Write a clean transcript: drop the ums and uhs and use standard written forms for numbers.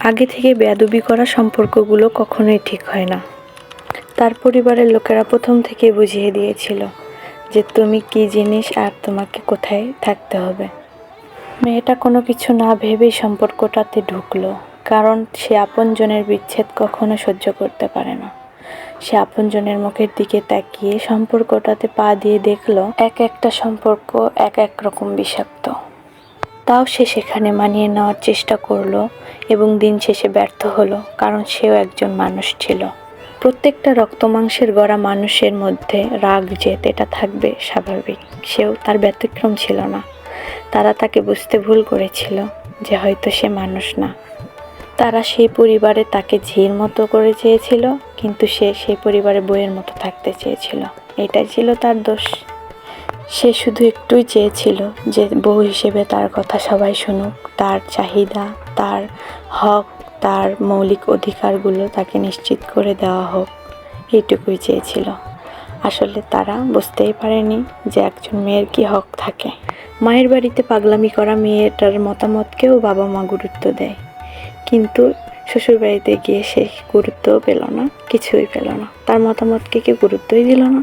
আগে থেকে বেয়াদবি করা সম্পর্কগুলো কখনোই ঠিক হয় না। তার পরিবারের লোকেরা প্রথম থেকেই বুঝিয়ে দিয়েছিল যে তুমি কী জিনিস আর তোমাকে কোথায় থাকতে হবে। মেয়েটা কোনো কিছু না ভেবেই সম্পর্কটাতে ঢুকলো, কারণ সে আপনজনের বিচ্ছেদ কখনো সহ্য করতে পারে না। সে আপনজনের মুখের দিকে তাকিয়ে সম্পর্কটাতে পা দিয়ে দেখলো এক একটা সম্পর্ক এক এক রকম বিষাক্ত। তাও সে সেখানে মানিয়ে নেওয়ার চেষ্টা করলো এবং দিন শেষে ব্যর্থ হলো, কারণ সেও একজন মানুষ ছিল। প্রত্যেকটা রক্তমাংসের গড়া মানুষের মধ্যে রাগ জেদ এটা থাকবে স্বাভাবিক, সেও তার ব্যতিক্রম ছিল না। তারা তাকে বুঝতে ভুল করেছিল যে হয়তো সে মানুষ না। তারা সেই পরিবারে তাকে ঝির মতো করে চেয়েছিল, কিন্তু সে সেই পরিবারে বইয়ের মতো থাকতে চেয়েছিল। এটাই ছিল তার দোষ। সে শুধু একটুই চেয়েছিল যে বউ হিসেবে তার কথা সবাই শুনুক, তার চাহিদা, তার হক, তার মৌলিক অধিকারগুলো তাকে নিশ্চিত করে দেওয়া হোক, এইটুকুই চেয়েছিল। আসলে তারা বুঝতেই পারেনি যে একজন মেয়ের কি হক থাকে। মায়ের বাড়িতে পাগলামি করা মেয়েটার মতামতকেও বাবা মা গুরুত্ব দেয়, কিন্তু শ্বশুরবাড়িতে গিয়ে সে গুরুত্বও পেল না, কিছুই পেল না। তার মতামতকে কেউ গুরুত্বই দিল না।